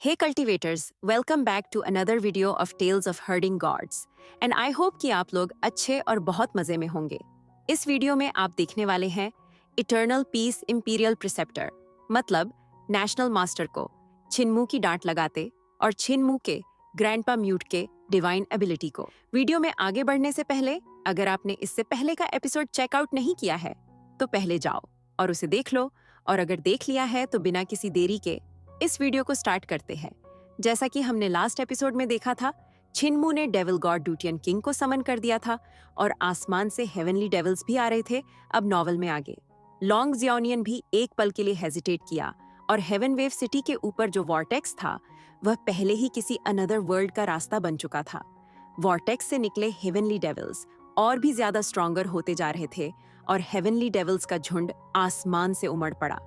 Hey cultivators, welcome back to another video of Tales of Herding Gods and I hope कि आप लोग अच्छे और बहुत मजे में होंगे। इस वीडियो में आप देखने वाले हैं इटर्नल पीस इंपीरियल प्रिसेप्टर मतलब नेशनल मास्टर को छिनमू की डांट लगाते और छिनमू के ग्रैंडपा म्यूट के डिवाइन एबिलिटी को। वीडियो में आगे बढ़ने से पहले अगर आपने इससे पहले का एपिसोड चेकआउट नहीं किया है तो पहले जाओ और उसे देख लो, और अगर देख लिया है तो बिना किसी देरी के इस वीडियो को स्टार्ट करते हैं। जैसा कि हमने लास्ट एपिसोड में देखा था, छिनमू ने डेविल गॉड ड्यूटियन किंग को समन कर दिया था और आसमान से हेवनली डेविल्स भी आ रहे थे। अब नॉवल में आगे लॉन्ग जियोनियन भी एक पल के लिए हेजिटेट किया और हेवन वेव सिटी के ऊपर जो वॉर्टेक्स था वह पहले ही किसी अनदर वर्ल्ड का रास्ता बन चुका था। वॉर्टेक्स से निकले हेवनली डेविल्स और भी ज्यादा स्ट्रॉन्गर होते जा रहे थे और हेवनली डेविल्स का झुंड आसमान से उमड़ पड़ा।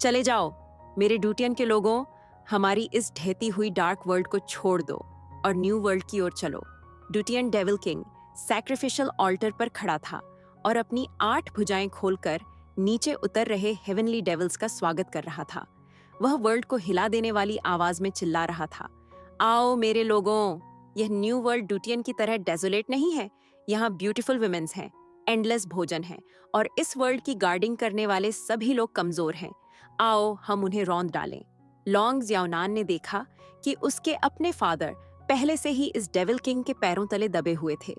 चले जाओ मेरे ड्यूटियन के लोगों, हमारी इस ढहती हुई डार्क वर्ल्ड को छोड़ दो और न्यू वर्ल्ड की ओर चलो। ड्यूटियन डेविल किंग सैक्रिफिशियल ऑल्टर पर खड़ा था और अपनी 8 भुजाएं खोलकर नीचे उतर रहे हेवनली डेविल्स का स्वागत कर रहा था। वह वर्ल्ड को हिला देने वाली आवाज में चिल्ला रहा था, आओ मेरे लोगों, यह न्यू वर्ल्ड ड्यूटियन की तरह डेजोलेट नहीं है। यहाँ ब्यूटीफुल वुमेन्स हैं, एंडलेस भोजन है और इस वर्ल्ड की गार्डिंग करने वाले सभी लोग कमजोर हैं। आओ हम उन्हें रौंद डालें। लॉन्ग जियाओनान ने देखा कि उसके अपने फादर पहले से ही इस डेविल किंग के पैरों तले दबे हुए थे।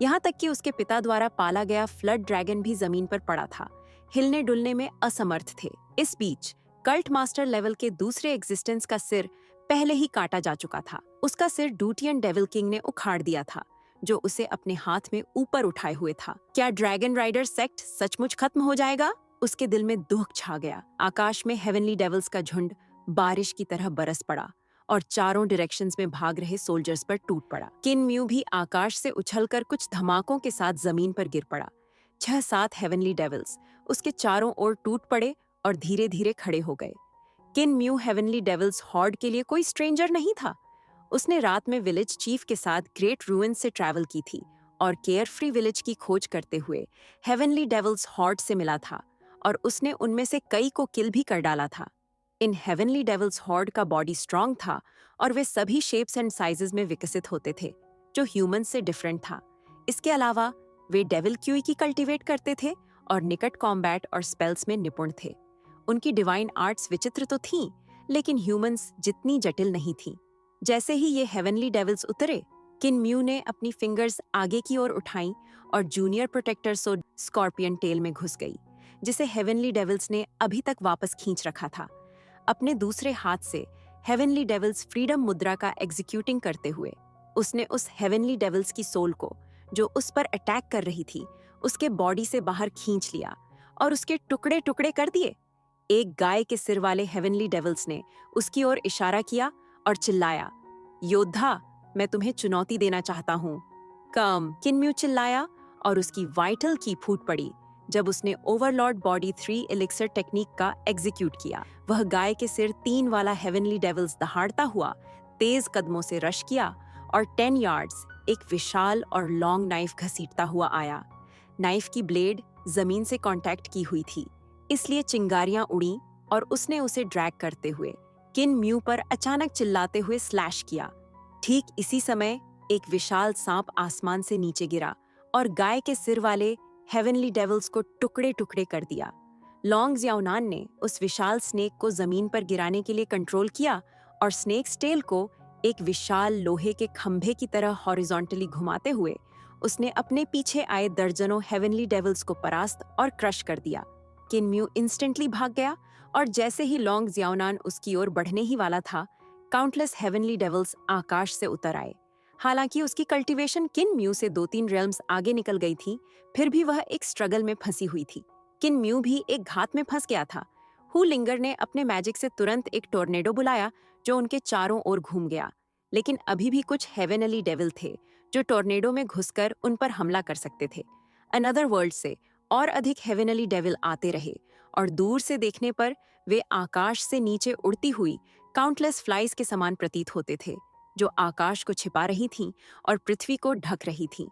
यहाँ तक कि उसके पिता द्वारा पाला गया फ्लड ड्रैगन भी जमीन पर पड़ा था, हिलने डुलने में असमर्थ थे। इस बीच कल्ट मास्टर लेवल के दूसरे एग्जिस्टेंस का सिर पहले ही काटा जा चुका था। उसका सिर ड्यूटियन डेविल किंग ने उखाड़ दिया था, जो उसे अपने हाथ में ऊपर उठाए हुए था। क्या ड्रैगन राइडर सेक्ट सचमुच खत्म हो जाएगा? उसके दिल में दुख छा गया। आकाश में हेवनली डेविल्स का झुंड बारिश की तरह बरस पड़ा और चारों डायरेक्शंस में भाग रहे सोल्जर्स पर टूट पड़ा। किन म्यू भी आकाश से उछलकर कुछ धमाकों के साथ जमीन पर गिर पड़ा। 6-7 हेवनली डेविल्स उसके चारों ओर टूट पड़े और धीरे धीरे खड़े हो गए। किन म्यू हेवनली डेविल्स हॉर्ड के लिए कोई स्ट्रेंजर नहीं था। उसने रात में विलेज चीफ के साथ ग्रेट रूइन से ट्रैवल की थी और केयर फ्री विलेज की खोज करते हुए हेवनली डेविल्स हॉर्ड से मिला था और उसने उनमें से कई को किल भी कर डाला था। इन हेवनली डेविल्स हॉर्ड का बॉडी स्ट्रांग था और वे सभी शेप्स एंड साइजेस में विकसित होते थे, जो ह्यूमंस से डिफरेंट था। इसके अलावा वे डेविल क्यूई की कल्टीवेट करते थे और निकट कॉम्बैट और स्पेल्स में निपुण थे। उनकी डिवाइन आर्ट्स विचित्र तो थीं, लेकिन ह्यूमंस जितनी जटिल नहीं थीं। जैसे ही ये हेवनली डेविल्स उतरे, किन म्यू ने अपनी फिंगर्स आगे की ओर उठाई और जूनियर प्रोटेक्टर सोड स्कॉर्पियन टेल में घुस गई, जिसे हेवनली डेविल्स ने अभी तक वापस खींच रखा था। अपने दूसरे हाथ से हेवनली डेविल्स फ्रीडम मुद्रा का एग्जीक्यूटिंग करते हुए उसने उस हेवनली डेविल्स की सोल को, जो उस पर अटैक कर रही थी, उसके बॉडी से बाहर खींच लिया और उसके टुकड़े टुकड़े कर दिए। एक गाय के सिर वाले हेवनली डेविल्स ने उसकी ओर इशारा किया और चिल्लाया, योद्धा, मैं तुम्हें चुनौती देना चाहता हूँ। कम, किन म्यू चिल्लाया और उसकी वाइटल की फूट पड़ी जब उसने ओवरलॉर्ड बॉडी 3 एलिक्सर टेक्निक का एग्जीक्यूट किया। वह गाय के सिर 3 वाला हेवनली डेविल्स दहाड़ता हुआ तेज कदमों से रश किया और 10 यार्ड्स एक विशाल और लॉन्ग नाइफ घसीटता हुआ आया। नाइफ की ब्लेड जमीन से कांटेक्ट की हुई थी, इसलिए चिंगारियां उड़ी और उसने उसे ड्रैग करते हुए किन म्यू पर अचानक चिल्लाते हुए स्लैश किया। ठीक इसी समय एक विशाल सांप आसमान से नीचे गिरा और गाय के सिर वाले हेवनली डेविल्स को टुकड़े टुकड़े कर दिया। लॉन्ग जियाओनान ने उस विशाल स्नेक को जमीन पर गिराने के लिए कंट्रोल किया और स्नेक्स टेल को एक विशाल लोहे के खंभे की तरह हॉरिजॉन्टली घुमाते हुए उसने अपने पीछे आए दर्जनों हेवनली डेविल्स को परास्त और क्रश कर दिया। किन म्यू इंस्टेंटली भाग गया और जैसे ही लॉन्ग जियाओनान उसकी ओर बढ़ने ही वाला था, काउंटलेस हेवनली डेविल्स आकाश से उतर आए। हालांकि उसकी कल्टीवेशन किन म्यू से 2-3 रेल्म्स आगे निकल गई थी, फिर भी वह एक स्ट्रगल में फंसी हुई थी। किन म्यू भी एक घात में फंस गया था। हु लिंगर ने अपने मैजिक से तुरंत एक टोर्नेडो बुलाया जो उनके चारों ओर घूम गया, लेकिन अभी भी कुछ हेवनली डेविल थे जो टोर्नेडो में घुसकर उन पर हमला कर सकते थे। अनदर वर्ल्ड से और अधिक हेवनली डेविल आते रहे और दूर से देखने पर वे आकाश से नीचे उड़ती हुई काउंटलेस फ्लाइज के समान प्रतीत होते थे, जो आकाश को छिपा रही थीं और पृथ्वी को ढक रही थीं।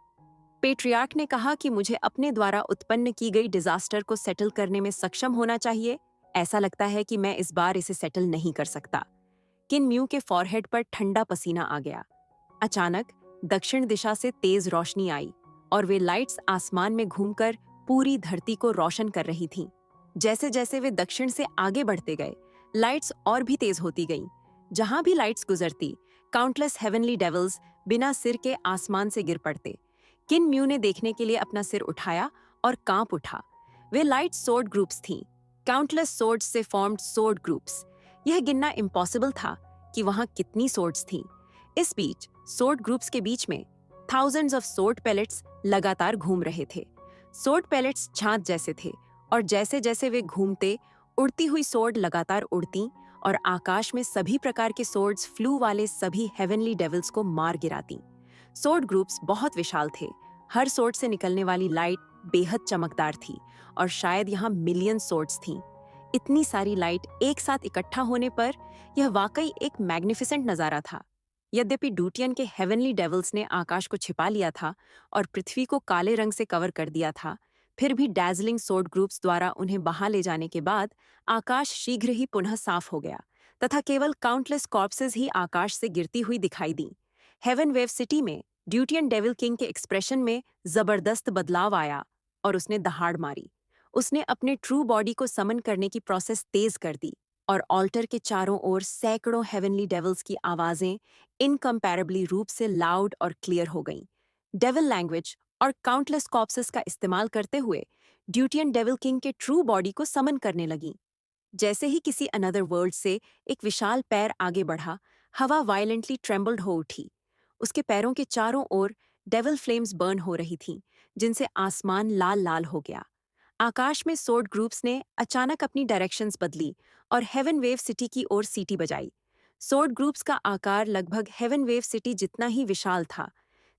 पेट्रियार्क ने कहा कि मुझे अपने द्वारा उत्पन्न की गई डिजास्टर को सेटल करने में सक्षम होना चाहिए। ऐसा लगता है कि मैं इस बार इसे सेटल नहीं कर सकता। किन म्यू के फॉरहेड पर ठंडा पसीना आ गया। अचानक दक्षिण दिशा से तेज रोशनी आई और वे लाइट्स आसमान में घूमकर पूरी धरती को रोशन कर रही थीं। जैसे जैसे वे दक्षिण से आगे बढ़ते गए, लाइट्स और भी तेज होती गईं। जहां भी लाइट्स गुजरती, काउंटलेस हेवनली डेविल्स बिना सिर के आसमान से गिर पड़ते। किन म्यू ने देखने के लिए अपना सिर उठाया और कांप उठा। वे लाइट सोर्ड ग्रुप्स थीं, काउंटलेस सोर्ड्स से फॉर्म्ड सोर्ड ग्रुप्स। यह गिनना इम्पॉसिबल था कि वहां कितनी सोर्ड्स थीं। इस बीच सोर्ड ग्रुप्स के बीच में थाउजेंड्स ऑफ सोर्ड पैलेट्स लगातार घूम रहे थे। सोर्ड पैलेट्स छाछ जैसे थे और जैसे जैसे वे घूमते, उड़ती हुई सोर्ड लगातार उड़ती और आकाश में सभी प्रकार के सोर्ड्स फ्लू वाले सभी हेवनली डेविल्स को मार गिराती। सोर्ड ग्रुप्स बहुत विशाल थे। हर सोर्ड से निकलने वाली लाइट बेहद चमकदार थी और शायद यहाँ मिलियन सोर्ड्स थीं। इतनी सारी लाइट एक साथ इकट्ठा होने पर यह वाकई एक मैग्निफिसेंट नजारा था। यद्यपि ड्यूटियन के हेवनली डेविल्स ने आकाश को छिपा लिया था और पृथ्वी को काले रंग से कवर कर दिया था, फिर भी डैजलिंग सोर्ड ग्रुप्स द्वारा उन्हें बहा ले जाने के बाद आकाश शीघ्र ही पुनः साफ हो गया तथा केवल काउंटलेस कॉर्प्सेस ही आकाश से गिरती हुई दिखाई दी। हेवन वेव सिटी में ड्यूटियन डेविल किंग के एक्सप्रेशन में जबरदस्त बदलाव आया और उसने दहाड़ मारी। उसने अपने ट्रू बॉडी को समन करने की प्रोसेस तेज कर दी और ऑल्टर के चारों ओर सैकड़ों हेवनली डेविल्स की आवाजें इनकम्पैरेबली रूप से लाउड और क्लियर हो गईं। डेविल लैंग्वेज और काउंटलेस कॉर्प्सेस का इस्तेमाल करते हुए ड्यूटियन डेविल किंग के ट्रू बॉडी को समन करने लगी। जैसे ही किसी अनदर वर्ल्ड से एक विशाल पैर आगे बढ़ा, हवा वायलेंटली ट्रेम्बल्ड हो उठी। उसके पैरों के चारों ओर डेविल फ्लेम्स बर्न हो रही थीं, जिनसे आसमान लाल लाल हो गया। आकाश में सोर्ड ग्रुप्स ने अचानक अपनी डायरेक्शंस बदली और हेवन वेव सिटी की ओर सीटी बजाई। सोर्ड ग्रुप्स का आकार लगभग हेवन वेव सिटी जितना ही विशाल था।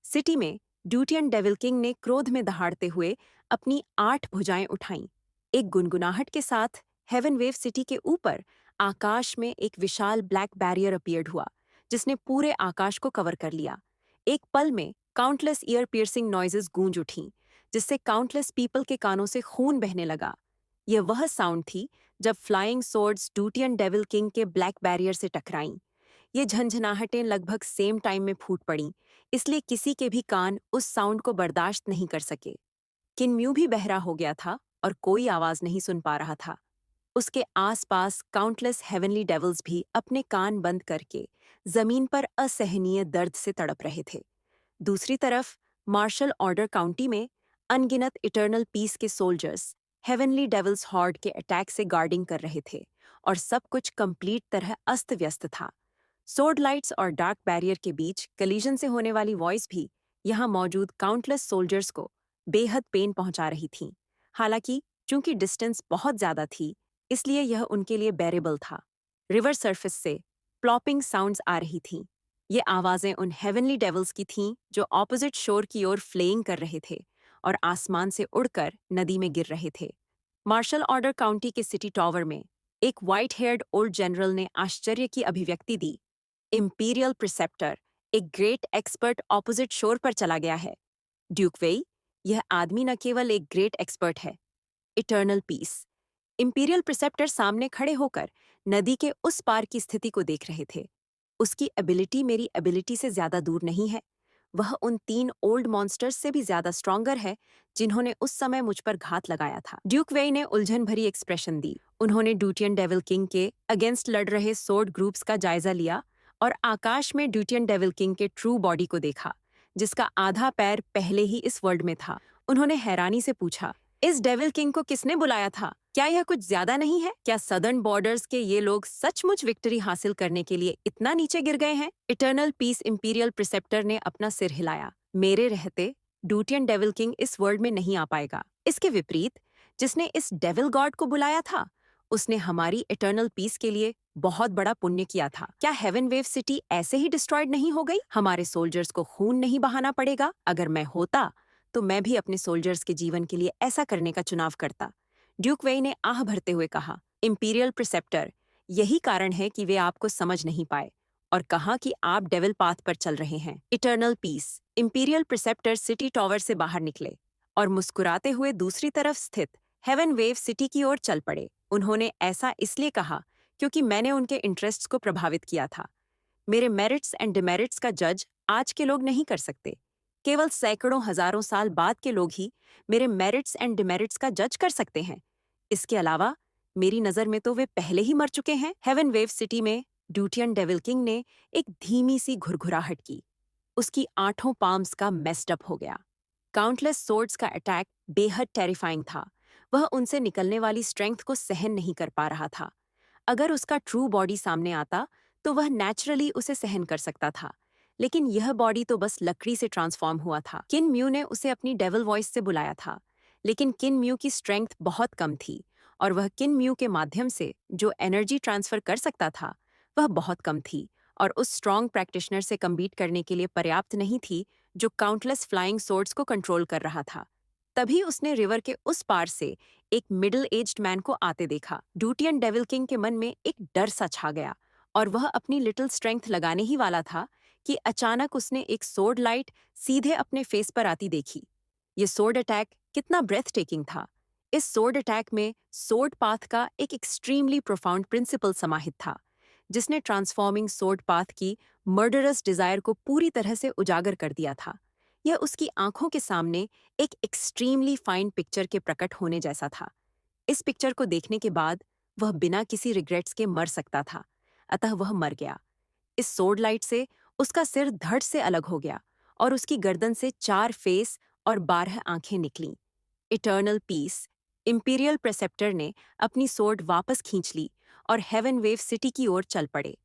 सिटी में ड्यूटियन डेविल किंग ने क्रोध में दहाड़ते हुए अपनी 8 भुजाएं उठाईं। एक गुनगुनाहट के साथ हेवन वेव सिटी के ऊपर आकाश में एक विशाल ब्लैक बैरियर अपीयर्ड हुआ, जिसने पूरे आकाश को कवर कर लिया। एक पल में काउंटलेस ईयर पियर्सिंग नॉइजेस गूंज उठीं, जिससे काउंटलेस पीपल के कानों से खून बहने लगा। यह वह साउंड थी जब फ्लाइंग सोर्ड्स ड्यूटियन डेविल किंग के ब्लैक बैरियर से टकराईं। ये झंझनाहटें लगभग सेम टाइम में फूट पड़ीं, इसलिए किसी के भी कान उस साउंड को बर्दाश्त नहीं कर सके। किनम्यू भी बहरा हो गया था और कोई आवाज नहीं सुन पा रहा था। उसके आसपास काउंटलेस हेवनली डेविल्स भी अपने कान बंद करके जमीन पर असहनीय दर्द से तड़प रहे थे। दूसरी तरफ मार्शल ऑर्डर काउंटी में अनगिनत इटर्नल पीस के सोल्जर्स हेवनली डेविल्स हॉर्ड के अटैक से गार्डिंग कर रहे थे और सब कुछ कंप्लीट तरह अस्त व्यस्त था। सोर्ड लाइट्स और डार्क बैरियर के बीच कलीजन से होने वाली वॉइस भी यहाँ मौजूद काउंटलेस सोल्जर्स को बेहद पेन पहुंचा रही थीं। हालांकि चूंकि डिस्टेंस बहुत ज्यादा थी, इसलिए यह उनके लिए बेरेबल था। रिवर सरफेस से प्लॉपिंग साउंड्स आ रही थीं। ये आवाजें उन हेवनली डेविल्स की थीं जो ऑपोजिट शोर की ओर फ्लेइंग कर रहे थे और आसमान से उड़कर नदी में गिर रहे थे। मार्शल ऑर्डर काउंटी के सिटी टॉवर में एक व्हाइट हेयर्ड ओल्ड जनरल ने आश्चर्य की अभिव्यक्ति दी। इंपीरियल प्रिसेप्टर, एक ग्रेट एक्सपर्ट ऑपोजिट शोर पर चला गया है। ड्यूक वेई, यह आदमी न केवल एक ग्रेट एक्सपर्ट है। Eternal peace. इंपीरियल प्रिसेप्टर सामने खड़े होकर नदी के उस पार की स्थिति को देख रहे थे। उसकी एबिलिटी मेरी एबिलिटी से ज्यादा दूर नहीं है। वह उन 3 ओल्ड मॉन्स्टर्स से भी ज्यादा स्ट्रॉन्गर है जिन्होंने उस समय मुझ पर घात लगाया था। ड्यूक वेई ने उलझन भरी एक्सप्रेशन दी। उन्होंने ड्यूटियन डेविल किंग के अगेंस्ट लड़ रहे सोर्ड ग्रुप्स का जायजा लिया और आकाश में ड्यूटियन डेविल किंग के ट्रू बॉडी को देखा, जिसका आधा पैर पहले ही इस वर्ल्ड में था। उन्होंने हैरानी से पूछा, इस डेविल किंग को किसने बुलाया था? क्या यह कुछ ज्यादा नहीं है? क्या सदर्न बॉर्डर्स के ये लोग सचमुच विक्ट्री हासिल करने के लिए इतना नीचे गिर गए हैं? इटर्नल पीस इंपीरियल प्रिसेप्टर ने अपना सिर हिलाया। मेरे रहते ड्यूटियन डेविल किंग इस वर्ल्ड में नहीं आ पाएगा। इसके विपरीत, जिसने इस डेविल गॉड को बुलाया था, उसने हमारी इटर्नल पीस के लिए बहुत बड़ा पुण्य किया था। क्या हेवन वेव सिटी ऐसे ही डिस्ट्रॉयड नहीं हो गई? हमारे सोल्जर्स को खून नहीं बहाना पड़ेगा? अगर मैं होता तो मैं भी अपने सोल्जर्स के जीवन के लिए ऐसा करने का चुनाव करता। ड्यूक वेई ने आह भरते हुए कहा, इंपीरियल प्रिसेप्टर, यही कारण है कि वे आपको समझ नहीं पाए और कहा कि आप डेविल पाथ पर चल रहे हैं। Eternal peace. Imperial preceptor city tower से बाहर निकले और मुस्कुराते हुए दूसरी तरफ स्थित हेवन वेव सिटी की ओर चल पड़े। उन्होंने ऐसा इसलिए कहा क्योंकि मैंने उनके इंटरेस्ट्स को प्रभावित किया था। मेरे मेरिट्स एंड डिमेरिट्स का जज आज के लोग नहीं कर सकते। केवल सैकड़ों हजारों साल बाद के लोग ही मेरे मेरिट्स एंड डिमेरिट्स का जज कर सकते हैं। इसके अलावा मेरी नजर में तो वे पहले ही मर चुके हैं। हेवन वेव सिटी में ड्यूटियन डेविल किंग ने एक धीमी सी घुरघुराहट की। उसकी आठों पाम्स का मेस्ड अप हो गया। काउंटलेस सोर्ड्स का अटैक बेहद टेरिफाइंग था। वह उनसे निकलने वाली स्ट्रेंथ को सहन नहीं कर पा रहा था। अगर उसका ट्रू बॉडी सामने आता तो वह नेचुरली उसे सहन कर सकता था, लेकिन यह बॉडी तो बस लकड़ी से ट्रांसफॉर्म हुआ था। किन म्यू ने उसे अपनी डेविल वॉइस से बुलाया था, लेकिन किन म्यू की स्ट्रेंथ बहुत कम थी और वह किन म्यू के माध्यम से जो एनर्जी ट्रांसफर कर सकता था वह बहुत कम थी और उस स्ट्रॉन्ग प्रैक्टिशनर से कम्पीट करने के लिए पर्याप्त नहीं थी जो काउंटलेस फ्लाइंग सोर्ड्स को कंट्रोल कर रहा था। तभी उसने रिवर के उस पार से एक मिडिल एज्ड मैन को आते देखा। ड्यूटियन डेविल किंग के मन में एक डर सा छा गया और वह अपनी लिटिल स्ट्रेंथ लगाने ही वाला था कि अचानक उसने एक सोर्ड लाइट सीधे अपने फेस पर आती देखी। ये सोर्ड अटैक कितना ब्रेथ टेकिंग था। इस सोर्ड अटैक में सोर्ड पाथ का एक एक्सट्रीमली प्रोफाउंड प्रिंसिपल समाहित था, जिसने ट्रांसफॉर्मिंग सोर्ड पाथ की मर्डरस डिजायर को पूरी तरह से उजागर कर दिया था। यह उसकी आंखों के सामने एक एक्सट्रीमली फाइन पिक्चर के प्रकट होने जैसा था। इस पिक्चर को देखने के बाद वह बिना किसी रिग्रेट्स के मर सकता था, अतः वह मर गया। इस सोर्ड लाइट से उसका सिर धड़ से अलग हो गया और उसकी गर्दन से 4 फेस और 12 आंखें निकलीं। इटर्नल पीस, इंपीरियल प्रेसेप्टर ने अपनी सोर्ड वापस खींच ली और हेवन वेव सिटी की ओर चल पड़े।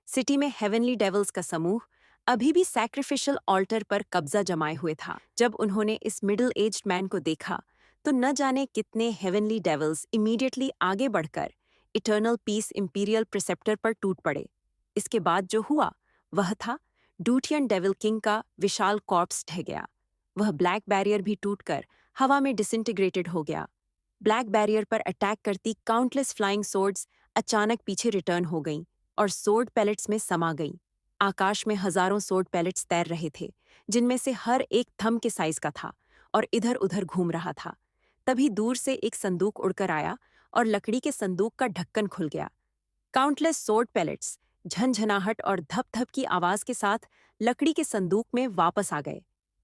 सिटी में हेवनली डेविल्स का समूह अभी भी सैक्रिफिशियल ऑल्टर पर कब्जा जमाए हुए था। जब उन्होंने इस मिडिल एज्ड मैन को देखा तो न जाने कितने हेवनली डेविल्स इमीडिएटली आगे बढ़कर इटर्नल पीस इंपीरियल प्रिसेप्टर पर टूट पड़े। इसके बाद जो हुआ वह था ड्यूटियन डेविल किंग का विशाल कॉर्प्स ढह गया। वह ब्लैक बैरियर भी टूटकर हवा में डिसइंटीग्रेटेड हो गया। ब्लैक बैरियर पर अटैक करती काउंटलेस फ्लाइंग सोर्ड्स अचानक पीछे रिटर्न हो गईं और सोर्ड पैलेट्स में समा गईं। आकाश में हजारों सोर्ड पैलेट्स तैर रहे थे, जिनमें से हर एक थंब के साइज का था और इधर उधर घूम रहा था। तभी दूर से एक संदूक उड़कर आया और लकड़ी के संदूक का ढक्कन खुल गया। काउंटलेस सोर्ड पैलेट्स झनझनाहट और धप धप की आवाज के साथ लकड़ी के संदूक में वापस आ गए।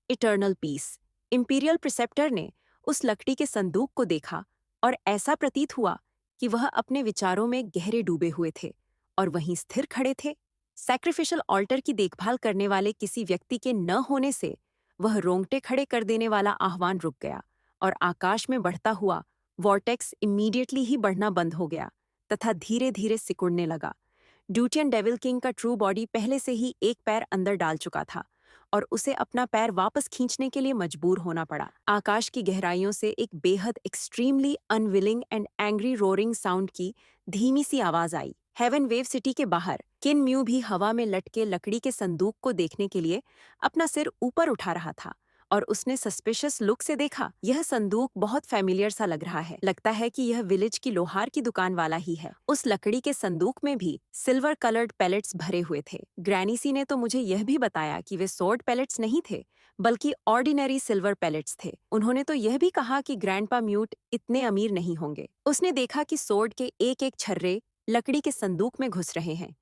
इटर्नल पीस, इंपीरियल प्रिसेप्टर ने उस लकड़ी के संदूक को देखा और ऐसा प्रतीत हुआ कि वह अपने विचारों में गहरे डूबे हुए थे और वहीं स्थिर खड़े थे। सैक्रिफिशियल ऑल्टर की देखभाल करने वाले किसी व्यक्ति के न होने से वह रोंगटे खड़े कर देने वाला आह्वान रुक गया और आकाश में बढ़ता हुआ वॉर्टेक्स इमीडिएटली ही बढ़ना बंद हो गया तथा धीरे धीरे सिकुड़ने लगा। ड्यूटियन डेविल किंग का ट्रू बॉडी पहले से ही एक पैर अंदर डाल चुका था और उसे अपना पैर वापस खींचने के लिए मजबूर होना पड़ा। आकाश की गहराइयों से एक बेहद extremely unwilling and angry roaring sound की धीमी सी आवाज आई। हेवन वेव सिटी के बाहर किन म्यू भी हवा में लटके लकड़ी के संदूक को देखने के लिए अपना सिर ऊपर उठा रहा था और उसने सस्पिशियस लुक से देखा। यह संदूक बहुत फैमिलियर सा लग रहा है। लगता है कि यह विलेज की लोहार की दुकान वाला ही है। उस लकड़ी के संदूक में भी सिल्वर कलर्ड पैलेट्स भरे हुए थे। ग्रैनी सी ने तो मुझे यह भी बताया कि वे सोर्ड पैलेट्स नहीं थे, बल्कि ऑर्डिनरी सिल्वर पैलेट्स थे। उन्होंने तो यह भी कहा कि ग्रैंडपा म्यूट इतने अमीर नहीं होंगे। उसने देखा कि सोर्ड के एक एक छर्रे लकड़ी के संदूक में घुस रहे हैं।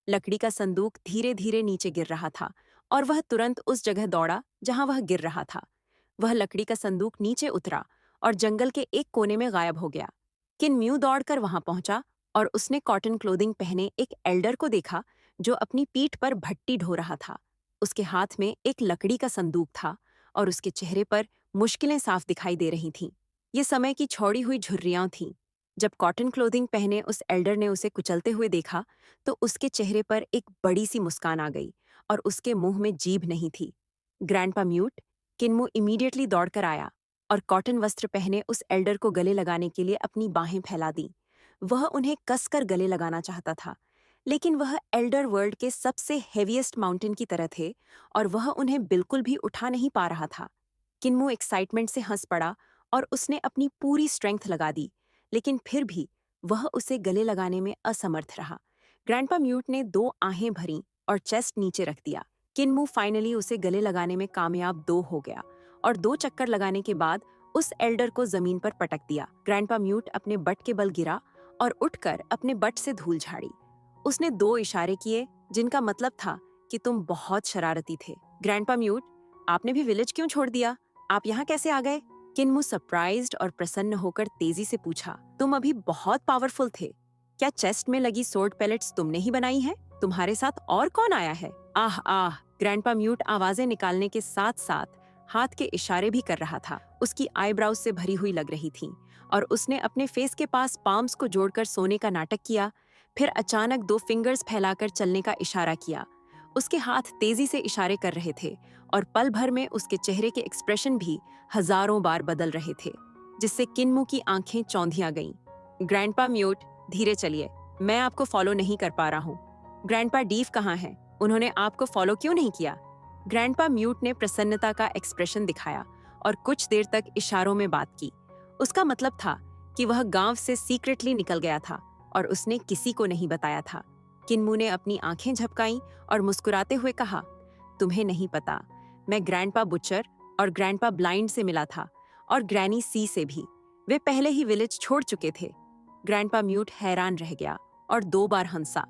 लकड़ी का संदूक धीरे धीरे नीचे गिर रहा था और वह तुरंत उस जगह दौड़ा जहां वह गिर रहा था। वह लकड़ी का संदूक नीचे उतरा और जंगल के एक कोने में गायब हो गया। किन म्यू दौड़कर वहां पहुंचा और उसने कॉटन क्लोथिंग पहने एक एल्डर को देखा जो अपनी पीठ पर भट्टी ढो रहा था। उसके हाथ में एक लकड़ी का संदूक था और उसके चेहरे पर मुश्किलें साफ दिखाई दे रही थीं। ये समय की छोड़ी हुई झुर्रियां थीं। जब कॉटन क्लोथिंग पहने उस एल्डर ने उसे कुचलते हुए देखा तो उसके चेहरे पर एक बड़ी सी मुस्कान आ गई और उसके मुंह में जीभ नहीं थी। ग्रैंडपा म्यूट, किन्मू इमीडिएटली दौड़कर आया और कॉटन वस्त्र पहने उस एल्डर को गले लगाने के लिए अपनी बाहें फैला दी। वह उन्हें कसकर गले लगाना चाहता था, लेकिन वह एल्डर वर्ल्ड के सबसे हेवीएस्ट माउंटेन की तरह थे और वह उन्हें बिल्कुल भी उठा नहीं पा रहा था। किन्मू एक्साइटमेंट से हंस पड़ा और उसने अपनी पूरी स्ट्रेंथ लगा दी, लेकिन फिर भी वह उसे गले लगाने में असमर्थ रहा। ग्रैंडपा म्यूट ने 2 आहें भरीं और चेस्ट नीचे रख दिया। किन्मू फाइनली उसे गले लगाने में कामयाब 2 हो गया और 2 चक्कर लगाने के बाद उस एल्डर को जमीन पर पटक दिया। ग्रैंडपा म्यूट अपने बट के बल गिरा और उठकर अपने बट से धूल झाड़ी। उसने 2 इशारे किए जिनका मतलब था कि तुम बहुत शरारती थे। ग्रैंडपा म्यूट, आपने भी विलेज क्यों छोड़ दिया? आप यहाँ कैसे आ गए? किन्मू सरप्राइज्ड और प्रसन्न होकर तेजी से पूछा, तुम अभी बहुत पावरफुल थे। क्या चेस्ट में लगी सोर्ड पैलेट्स तुमने ही बनाई है? तुम्हारे साथ और कौन आया है? आह आह। ग्रैंडपा म्यूट आवाजें निकालने के साथ साथ हाथ के इशारे भी कर रहा था। उसकी आईब्राउज से भरी हुई लग रही थी और उसने अपने फेस के पास पाम्स को जोड़कर सोने का नाटक किया। फिर अचानक 2 फिंगर्स फैलाकर चलने का इशारा किया। उसके हाथ तेजी से इशारे कर रहे थे और पल भर में उसके चेहरे के एक्सप्रेशन भी हजारों बार बदल रहे थे, जिससे किन्मू की आंखें चौंधिया गईं। ग्रैंडपा म्यूट, धीरे चलिए, मैं आपको फॉलो नहीं कर पा रहा हूँ। ग्रैंडपा डीव कहाँ है? उन्होंने आपको फॉलो क्यों नहीं किया? ग्रैंडपा म्यूट ने प्रसन्नता का एक्सप्रेशन दिखाया और कुछ देर तक इशारों में बात की। उसका मतलब था कि वह गांव से सीक्रेटली निकल गया था और उसने किसी को नहीं बताया था। किन्मू ने अपनी आंखें झपकाईं और मुस्कुराते हुए कहा, तुम्हें नहीं पता, मैं ग्रैंडपा बुचर और ग्रैंडपा ब्लाइंड से मिला था और ग्रैनी सी से भी। वे पहले ही विलेज छोड़ चुके थे। ग्रैंडपा म्यूट हैरान रह गया और 2 बार हंसा।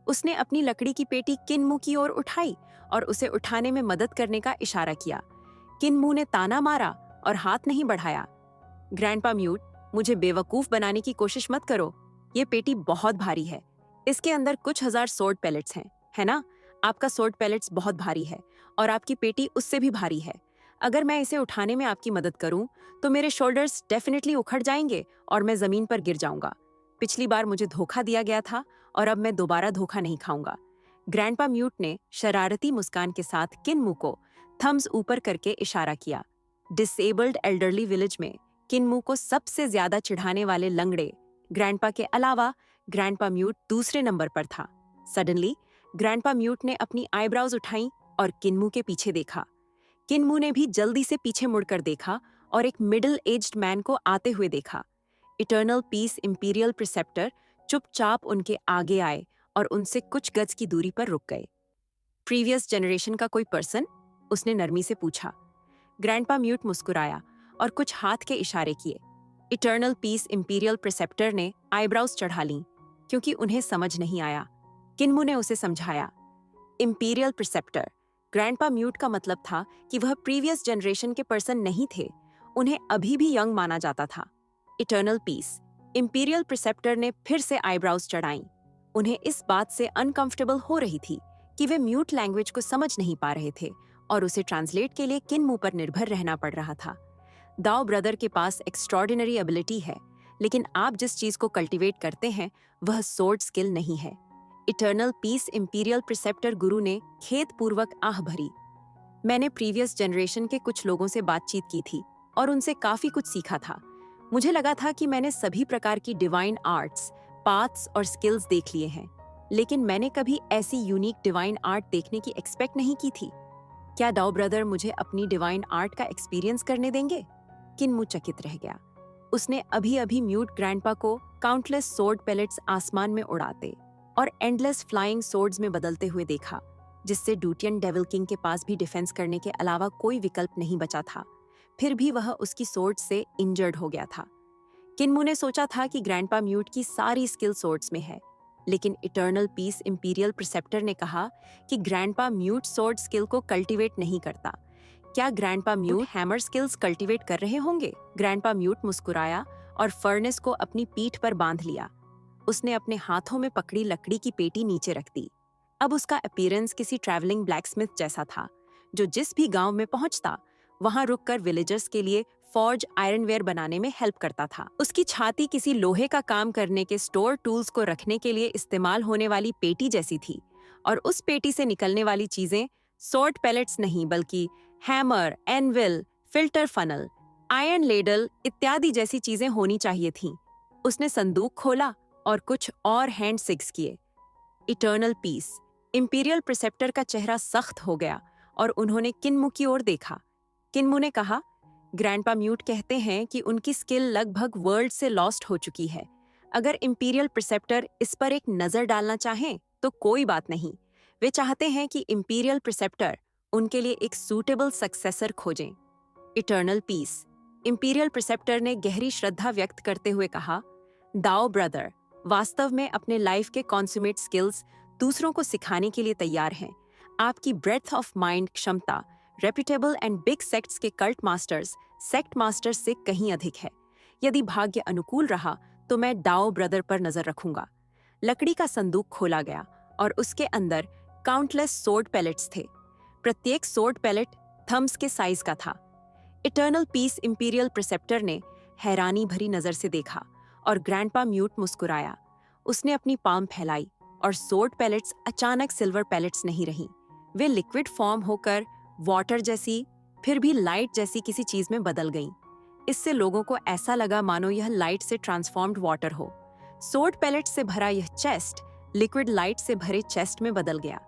उसने अपनी लकड़ी की पेटी किन्मू की ओर उठाई और उसे उठाने में मदद करने का इशारा किया। किन्मू ने ताना मारा और हाथ नहीं बढ़ाया। ग्रैंडपा म्यूट, मुझे बेवकूफ बनाने की कोशिश मत करो। ये पेटी बहुत भारी है। इसके अंदर कुछ हजार सोर्ड पैलेट्स हैं, है ना? आपका सोर्ड पैलेट्स बहुत भारी है और आपकी पेटी उससे भी भारी है। अगर मैं इसे उठाने में आपकी मदद करूं, तो मेरे शोल्डर्स डेफिनेटली उखड़ जाएंगे और मैं जमीन पर गिर जाऊंगा। पिछली बार मुझे धोखा दिया गया था और अब मैं दोबारा धोखा नहीं खाऊंगा। ग्रैंडपा म्यूट ने शरारती मुस्कान के साथ किन्मू को थम्स ऊपर करके इशारा किया। डिसेबल्ड एल्डरली विलेज में किन्मू को सबसे ज्यादा चिढ़ाने वाले लंगड़े ग्रैंडपा के अलावा ग्रैंडपा म्यूट दूसरे नंबर पर था। सडनली ग्रैंडपा म्यूट ने अपनी आईब्राउज उठाई और किन्मू के पीछे देखा। किन्मू ने भी जल्दी से पीछे मुड़कर देखा और एक मिडिल एज्ड मैन को आते हुए देखा। इटर्नल पीस इंपीरियल प्रिसेप्टर चुपचाप उनके आगे आए और उनसे कुछ गज की दूरी पर रुक गए। प्रीवियस जनरेशन का कोई पर्सन? उसने नरमी से पूछा। ग्रैंडपा म्यूट मुस्कुराया और कुछ हाथ के इशारे किए। इटर्नल पीस इंपीरियल प्रिसेप्टर ने आईब्राउज चढ़ा लीं क्योंकि उन्हें समझ नहीं आया। किन्मू ने उसे समझाया। इंपीरियल प्रिसेप्टर, ग्रैंडपा म्यूट का मतलब था कि वह प्रीवियस जनरेशन के पर्सन नहीं थे। उन्हें अभी भी यंग माना जाता था। इटर्नल पीस इंपीरियल प्रिसेप्टर ने फिर से आईब्राउज चढ़ाईं। उन्हें इस बात से अनकंफर्टेबल हो रही थी कि वे म्यूट लैंग्वेज को समझ नहीं पा रहे थे और उसे ट्रांसलेट के लिए किन्मू पर निर्भर रहना पड़ रहा था। दाओ ब्रदर के पास एक्स्ट्रॉर्डिनरी एबिलिटी है, लेकिन आप जिस चीज को कल्टीवेट करते हैं वह सोर्ड स्किल नहीं है। इटर्नल पीस इंपीरियल प्रिसेप्टर गुरु ने खेदपूर्वक आह भरी। मैंने प्रीवियस जनरेशन के कुछ लोगों से बातचीत की थी और उनसे काफी कुछ सीखा था। मुझे लगा था कि मैंने सभी प्रकार की डिवाइन आर्ट्स, पाथ्स और स्किल्स देख लिए हैं, लेकिन मैंने कभी ऐसी यूनिक डिवाइन आर्ट देखने की एक्सपेक्ट नहीं की थी। क्या दाओ ब्रदर मुझे अपनी डिवाइन आर्ट का एक्सपीरियंस करने देंगे? किन्मू चकित रह गया। उसने अभी अभी म्यूट ग्रैंडपा को काउंटलेस सोर्ड पैलेट्स आसमान में उड़ाते और एंडलेस फ्लाइंग सोर्ड्स में बदलते हुए देखा, जिससे ड्यूटियन डेविल किंग के पास भी डिफेंस करने के अलावा कोई विकल्प नहीं बचा था। फिर भी वह उसकी सोर्ड से इंजर्ड हो गया था। किन्मू ने सोचा था कि ग्रैंडपा म्यूट की सारी स्किल सोर्ड्स में है, लेकिन इटर्नल पीस इंपीरियल प्रिसेप्टर ने कहा कि ग्रैंडपा म्यूट सोर्ड स्किल को कल्टीवेट नहीं करता। क्या grandpa mute hammer skills cultivate कर रहे होंगे? ग्रैंडपा म्यूट मुस्कुराया और फर्नेस को अपनी पीठ पर बांध लिया। उसने अपने हाथों में पकड़ी लकड़ी की पेटी नीचे रख दी। अब उसका अपीयरेंस किसी ट्रैवलिंग ब्लैकस्मिथ जैसा था, जो जिस भी गांव में पहुंचता वहां रुककर विलेजर्स के लिए फॉर्ज आयरनवेयर बनाने में हेल्प करता था। उसकी छाती किसी लोहे का काम करने के स्टोर टूल्स को रखने के लिए इस्तेमाल होने वाली पेटी जैसी थी और उस पेटी से निकलने वाली चीजें सोर्ड पैलेट्स नहीं बल्कि hammer, anvil, filter funnel, iron ladle इत्यादि जैसी चीजें होनी चाहिए थीं। उसने संदूक खोला और कुछ और हैंड सिग्स किए। इटर्नल पीस इंपीरियल प्रिसेप्टर का चेहरा सख्त हो गया और उन्होंने किन्मू की ओर देखा। किन्मू ने कहा, ग्रैंडपा म्यूट कहते हैं कि उनकी स्किल लगभग वर्ल्ड से लॉस्ट हो चुकी है। अगर इंपीरियल प्रिसेप्टर इस पर एक नजर डालना चाहें तो कोई बात नहीं। वे चाहते हैं कि इंपीरियल प्रिसेप्टर उनके लिए एक सूटेबल सक्सेसर खोजें। इटर्नल पीस इंपीरियल प्रिसेप्टर ने गहरी श्रद्धा व्यक्त करते हुए कहा, दाओ ब्रदर, वास्तव में अपने लाइफ के कॉन्summate स्किल्स दूसरों को सिखाने के लिए तैयार हैं। आपकी ब्रेथ ऑफ माइंड क्षमता रेप्यूटेबल एंड बिग सेक्ट्स के कल्ट मास्टर्स सेक्ट मास्टर्स से कहीं अधिक है। यदि भाग्य अनुकूल रहा तो मैं डाओ ब्रदर पर नजर रखूंगा। लकड़ी का संदूक खोला गया और उसके अंदर काउंटलेस सोर्ड पैलेट्स थे। प्रत्येक सोर्ड पैलेट थम्स के साइज का था। इटर्नल पीस इंपीरियल प्रिसेप्टर ने हैरानी भरी नजर से देखा और ग्रैंडपा म्यूट मुस्कुराया। उसने अपनी पाम फैलाई और सोर्ड पैलेट्स अचानक सिल्वर पैलेट्स नहीं रहीं। वे लिक्विड फॉर्म होकर वाटर जैसी, फिर भी लाइट जैसी किसी चीज में बदल गईं। इससे लोगों को ऐसा लगा मानो यह लाइट से ट्रांसफॉर्म्ड वाटर हो। सोर्ड पैलेट से भरा यह चेस्ट लिक्विड लाइट से भरे चेस्ट में बदल गया।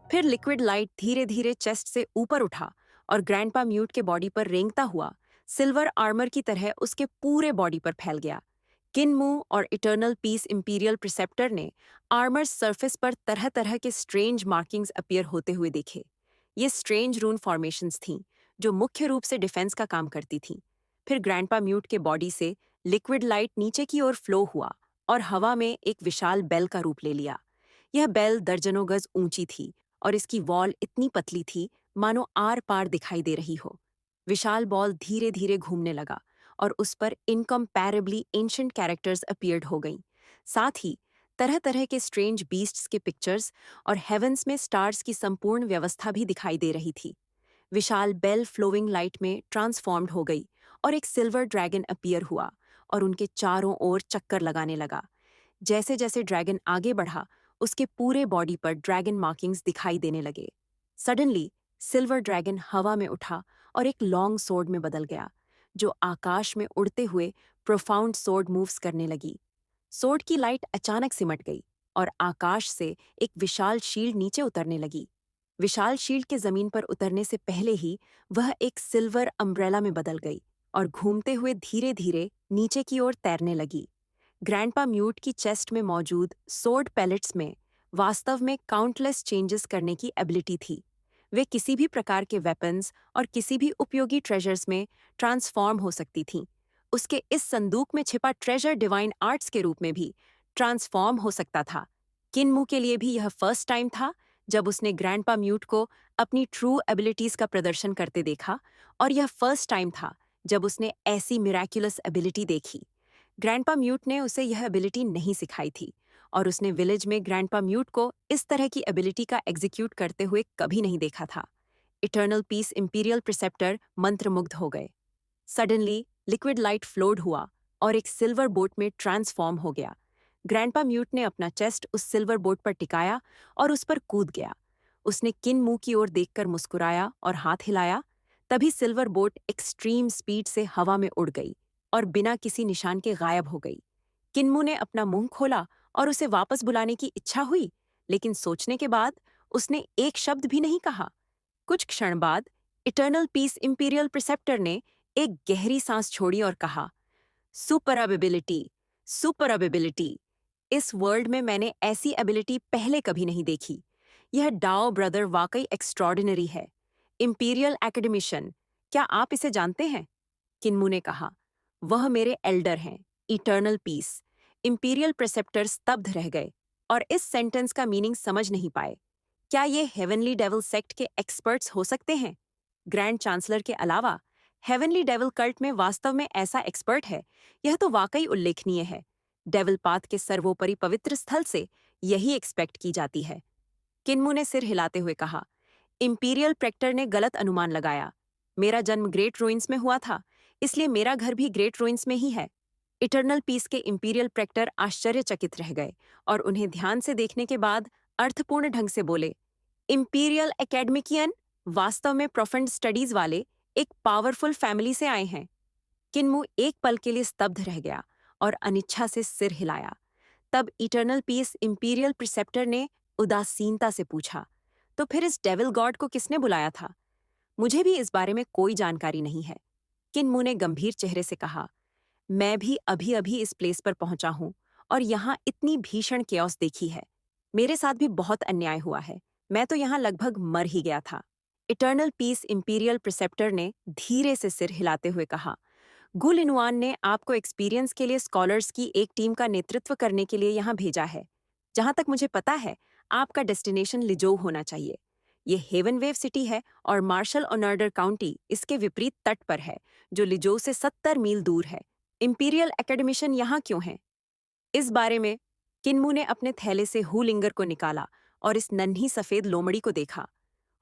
फिर लिक्विड लाइट धीरे धीरे चेस्ट से ऊपर उठा और ग्रैंडपा म्यूट के बॉडी पर रेंगता हुआ सिल्वर आर्मर की तरह उसके पूरे बॉडी पर फैल गया। किनमू और इटर्नल पीस इंपीरियल प्रिसेप्टर ने आर्मर सरफेस पर तरह तरह के स्ट्रेंज मार्किंग्स अपीयर होते हुए देखे। ये स्ट्रेंज रून फॉर्मेशंस थीं जो मुख्य रूप से डिफेंस का काम करती थीं। फिर ग्रैंडपा म्यूट के बॉडी से लिक्विड लाइट नीचे की ओर फ्लो हुआ और हवा में एक विशाल बेल का रूप ले लिया। यह बेल दर्जनों गज ऊंची थी और इसकी वॉल इतनी पतली थी मानो आर पार दिखाई दे रही हो। विशाल बॉल धीरे धीरे घूमने लगा और उस पर इनकम्पैरेबली एंशिएंट कैरेक्टर्स अपीयर्ड हो गईं। साथ ही तरह तरह के स्ट्रेंज बीस्ट्स के पिक्चर्स और हेवंस में स्टार्स की संपूर्ण व्यवस्था भी दिखाई दे रही थी। विशाल बेल फ्लोइंग लाइट में ट्रांसफॉर्म्ड हो गई और एक सिल्वर ड्रैगन अपीयर हुआ और उनके चारों ओर चक्कर लगाने लगा। जैसे जैसे ड्रैगन आगे बढ़ा उसके पूरे बॉडी पर ड्रैगन मार्किंग्स दिखाई देने लगे। सडनली सिल्वर ड्रैगन हवा में उठा और एक लॉन्ग सोर्ड में बदल गया जो आकाश में उड़ते हुए प्रोफाउंड सोर्ड मूव्स करने लगी। सोर्ड की लाइट अचानक सिमट गई और आकाश से एक विशाल शील्ड नीचे उतरने लगी। विशाल शील्ड के जमीन पर उतरने से पहले ही वह एक सिल्वर अम्ब्रेला में बदल गई और घूमते हुए धीरे धीरे नीचे की ओर तैरने लगी। ग्रैंडपा म्यूट की चेस्ट में मौजूद सोर्ड पैलेट्स में वास्तव में काउंटलेस चेंजेस करने की एबिलिटी थी। वे किसी भी प्रकार के वेपन्स और किसी भी उपयोगी ट्रेजर्स में ट्रांसफॉर्म हो सकती थीं। उसके इस संदूक में छिपा ट्रेजर डिवाइन आर्ट्स के रूप में भी ट्रांसफॉर्म हो सकता था। किनमू के लिए भी यह फर्स्ट टाइम था जब उसने ग्रैंडपा म्यूट को अपनी ट्रू एबिलिटीज का प्रदर्शन करते देखा, और यह फर्स्ट टाइम था जब उसने ऐसी मिराक्युलस एबिलिटी देखी। ग्रैंडपा म्यूट ने उसे यह एबिलिटी नहीं सिखाई थी और उसने विलेज में ग्रैंडपा म्यूट को इस तरह की एबिलिटी का एग्जीक्यूट करते हुए कभी नहीं देखा था। इटर्नल पीस इंपीरियल प्रिसेप्टर मंत्रमुग्ध हो गए। सडनली लिक्विड लाइट फ्लोड हुआ और एक सिल्वर बोट में ट्रांसफॉर्म हो गया। ग्रैंडपा म्यूट ने अपना चेस्ट उस सिल्वर बोट पर टिकाया और उस पर कूद गया। उसने किनमू की ओर देखकर मुस्कुराया और हाथ हिलाया। तभी सिल्वर बोट एक्सट्रीम स्पीड से हवा में उड़ गई और बिना किसी निशान के गायब हो गई। किनमू ने अपना मुंह खोला और उसे वापस बुलाने की इच्छा हुई, लेकिन सोचने के बाद उसने एक शब्द भी नहीं कहा। कुछ क्षण बाद इटर्नल पीस इंपीरियल प्रिसेप्टर ने एक गहरी सांस छोड़ी और कहा, सुपर एबिलिटी, सुपर एबिलिटी। इस वर्ल्ड में मैंने ऐसी एबिलिटी पहले कभी नहीं देखी। यह डाओ ब्रदर वाकई एक्स्ट्रॉर्डिनरी है। इंपीरियल एकेडमिशियन, क्या आप इसे जानते हैं? किनमू ने कहा, वह मेरे एल्डर हैं, इटर्नल पीस। इंपीरियल प्रिसेप्टर स्तब्ध रह गए और इस सेंटेंस का मीनिंग समझ नहीं पाए। क्या ये हेवनली डेविल सेक्ट के एक्सपर्ट्स हो सकते हैं? ग्रैंड चांसलर के अलावा हेवनली डेविल कल्ट में वास्तव में ऐसा एक्सपर्ट है, यह तो वाकई उल्लेखनीय है। डेविल पाथ के सर्वोपरि पवित्र स्थल से यही एक्सपेक्ट की जाती है। किनमू ने सिर हिलाते हुए कहा, इंपीरियल प्रेक्टर ने गलत अनुमान लगाया। मेरा जन्म ग्रेट रूइंस में हुआ था, इसलिए मेरा घर भी ग्रेट रूइंस में ही है। इटर्नल पीस के इंपीरियल प्रेक्टर आश्चर्यचकित रह गए और उन्हें ध्यान से देखने के बाद अर्थपूर्ण ढंग से बोले, इंपीरियल एकेडमिकियन वास्तव में प्रोफेंड स्टडीज वाले एक पावरफुल फैमिली से आए हैं। किनमू एक पल के लिए स्तब्ध रह गया और अनिच्छा से सिर हिलाया। तब इटर्नल पीस इंपीरियल प्रिसेप्टर ने उदासीनता से पूछा, तो फिर इस डेविल गॉड को किसने बुलाया था? मुझे भी इस बारे में कोई जानकारी नहीं है। किनमू ने गंभीर चेहरे से कहा, मैं भी अभी अभी इस प्लेस पर पहुंचा हूं और यहाँ इतनी भीषण केओस देखी है। मेरे साथ भी बहुत अन्याय हुआ है। मैं तो यहाँ लगभग मर ही गया था। इटर्नल पीस इंपीरियल प्रिसेप्टर ने धीरे से सिर हिलाते हुए कहा, गु लिनुआन ने आपको एक्सपीरियंस के लिए स्कॉलर्स की एक टीम का नेतृत्व करने के लिए यहाँ भेजा है। जहाँ तक मुझे पता है, आपका डेस्टिनेशन लिजोउ होना चाहिए। ये हेवन वेव सिटी है और मार्शल ओनर्डर काउंटी इसके विपरीत तट पर है, जो लिजोउ से 70 मील दूर है। इंपीरियल एकेडमिशन यहाँ क्यों है? इस बारे में किन्मू ने अपने थैले से हुलिंगर को निकाला और इस नन्ही सफेद लोमड़ी को देखा।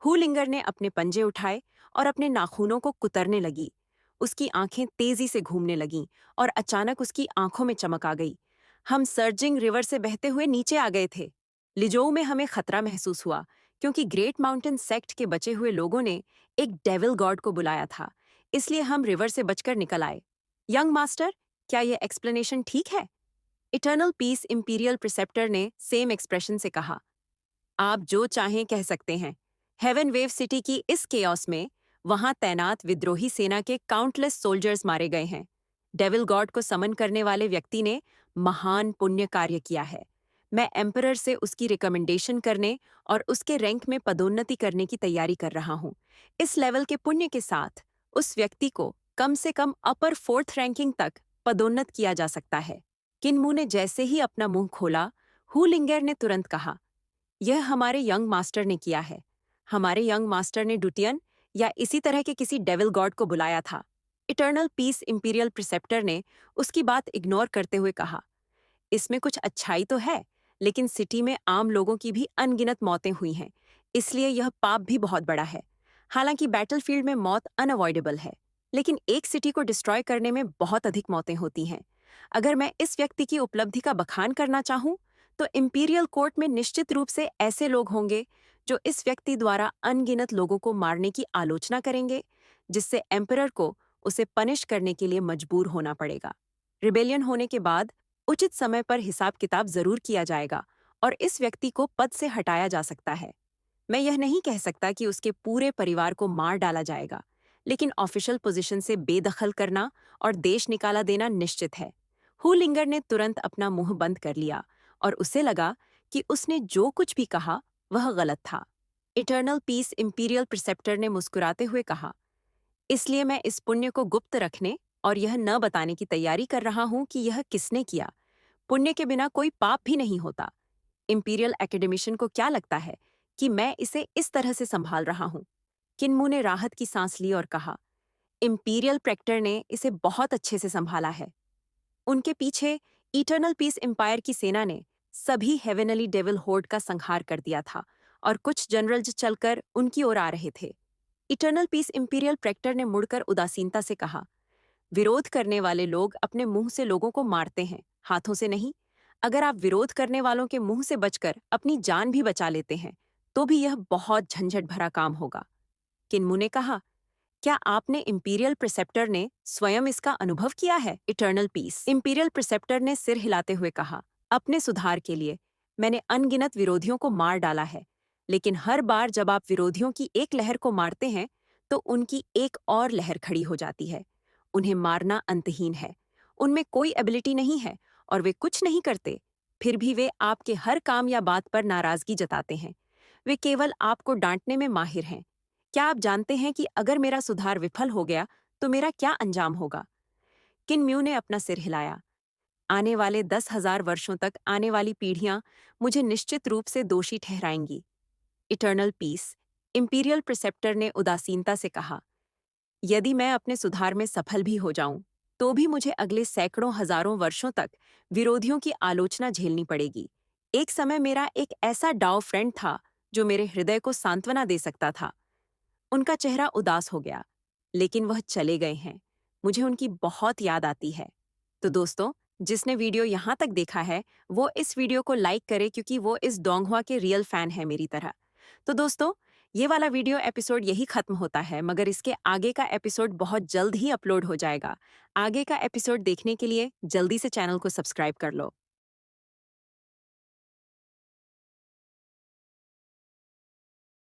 हुलिंगर ने अपने पंजे उठाए और अपने नाखूनों को कुतरने लगी। उसकी आंखें तेजी से घूमने लगीं और अचानक उसकी आंखों में चमक आ गई। हम सर्जिंग रिवर से बहते हुए नीचे आ गए थे। लिजोउ में हमें खतरा महसूस हुआ क्योंकि ग्रेट माउंटेन सेक्ट के बचे हुए लोगों ने एक डेविल गॉड को बुलाया था, इसलिए हम रिवर से बचकर निकल आए। यंग मास्टर, क्या यह एक्सप्लेनेशन ठीक है? इटर्नल पीस इंपीरियल प्रिसेप्टर ने सेम एक्सप्रेशन से कहा। आप जो चाहें कह सकते हैं। हेवन वेव सिटी की इस केओस में वहां तैनात विद्रोही सेना के काउंटलेस सोल्जर्स मारे गए हैं। डेविल गॉड को समन करने वाले व्यक्ति ने महान पुण्य कार्य किया है। मैं एम्परर से उसकी रिकमेंडेशन करने और उसके रैंक में पदोन्नति करने की तैयारी कर रहा हूं। इस लेवल के पुण्य के साथ उस व्यक्ति को कम से कम अपर 4th रैंकिंग तक पदोन्नत किया जा सकता है। किन्मू ने जैसे ही अपना मुंह खोला, हुलिंगर ने तुरंत कहा, यह हमारे यंग मास्टर ने किया है। हमारे यंग मास्टर ने डुटियन या इसी तरह के किसी डेविल गॉड को बुलाया था। इटर्नल पीस इंपीरियल प्रिसेप्टर ने उसकी बात इग्नोर करते हुए कहा, इसमें कुछ अच्छाई तो है, लेकिन सिटी में आम लोगों की भी अनगिनत मौतें हुई हैं, इसलिए यह पाप भी बहुत बड़ा है। हालांकि बैटलफील्ड में मौत अनअवॉइडेबल है, लेकिन एक सिटी को डिस्ट्रॉय करने में बहुत अधिक मौतें होती हैं। अगर मैं इस व्यक्ति की उपलब्धि का बखान करना चाहूं, तो इंपीरियल कोर्ट में निश्चित रूप से ऐसे लोग होंगे जो इस व्यक्ति द्वारा अनगिनत लोगों को मारने की आलोचना करेंगे, जिससे एम्परर को उसे पनिश करने के लिए मजबूर होना पड़ेगा। रिबेलियन होने के बाद उचित समय पर हिसाब किताब जरूर किया जाएगा और इस व्यक्ति को पद से हटाया जा सकता है। मैं यह नहीं कह सकता कि उसके पूरे परिवार को मार डाला जाएगा, लेकिन ऑफिशियल पोजीशन से बेदखल करना और देश निकाला देना निश्चित है। हुलिंगर ने तुरंत अपना मुंह बंद कर लिया और उसे लगा कि उसने जो कुछ भी कहा वह गलत था। इटर्नल पीस इंपीरियल प्रिसेप्टर ने मुस्कुराते हुए कहा, इसलिए मैं इस पुण्य को गुप्त रखने और यह न बताने की तैयारी कर रहा हूं कि यह किसने किया। पुण्य के बिना कोई पाप भी नहीं होता। इंपीरियल एकेडमिशियन को क्या लगता है कि मैं इसे इस तरह से संभाल रहा हूं? किन्मू ने राहत की सांस ली और कहा, इंपीरियल प्रेक्टर ने इसे बहुत अच्छे से संभाला है। उनके पीछे इटर्नल पीस एम्पायर की सेना ने सभी हेवेनली डेविल होर्ड का संहार कर दिया था और कुछ जनरल्स चलकर उनकी ओर आ रहे थे। इटर्नल पीस इंपीरियल प्रेक्टर ने मुड़कर उदासीनता से कहा, विरोध करने वाले लोग अपने मुंह से लोगों को मारते हैं, हाथों से नहीं। अगर आप विरोध करने वालों के मुंह से बचकर अपनी जान भी बचा लेते हैं, तो भी यह बहुत झंझट भरा काम होगा। किन्मू ने कहा, क्या आपने इंपीरियल प्रिसेप्टर ने स्वयं इसका अनुभव किया है? इटर्नल पीस इंपीरियल प्रिसेप्टर ने सिर हिलाते हुए कहा, अपने सुधार के लिए मैंने अनगिनत विरोधियों को मार डाला है, लेकिन हर बार जब आप विरोधियों की एक लहर को मारते हैं, तो उनकी एक और लहर खड़ी हो जाती है। उन्हें मारना अंतहीन है। उनमें कोई एबिलिटी नहीं है और वे कुछ नहीं करते, फिर भी वे आपके हर काम या बात पर नाराजगी जताते हैं। वे केवल आपको डांटने में माहिर हैं। क्या आप जानते हैं कि अगर मेरा सुधार विफल हो गया तो मेरा क्या अंजाम होगा? किन्म्यू ने अपना सिर हिलाया। आने वाले 10,000 वर्षों तक आने वाली पीढ़ियां मुझे निश्चित रूप से दोषी ठहराएंगी। इटर्नल पीस इंपीरियल प्रिसेप्टर ने उदासीनता से कहा, यदि मैं अपने सुधार में सफल भी हो जाऊं, तो भी मुझे अगले सैकड़ों हजारों वर्षों तक विरोधियों की आलोचना झेलनी पड़ेगी। एक समय मेरा एक ऐसा डाव फ्रेंड था जो मेरे हृदय को सांत्वना दे सकता था। उनका चेहरा उदास हो गया, लेकिन वह चले गए हैं। मुझे उनकी बहुत याद आती है। तो दोस्तों, जिसने वीडियो यहाँ तक देखा है, वो इस वीडियो को लाइक करे क्योंकि वो इस डोंगहुआ के रियल फैन है मेरी तरह। तो दोस्तों, ये वाला वीडियो एपिसोड यही खत्म होता है, मगर इसके आगे का एपिसोड बहुत जल्द ही अपलोड हो जाएगा। आगे का एपिसोड देखने के लिए जल्दी से चैनल को सब्सक्राइब कर लो।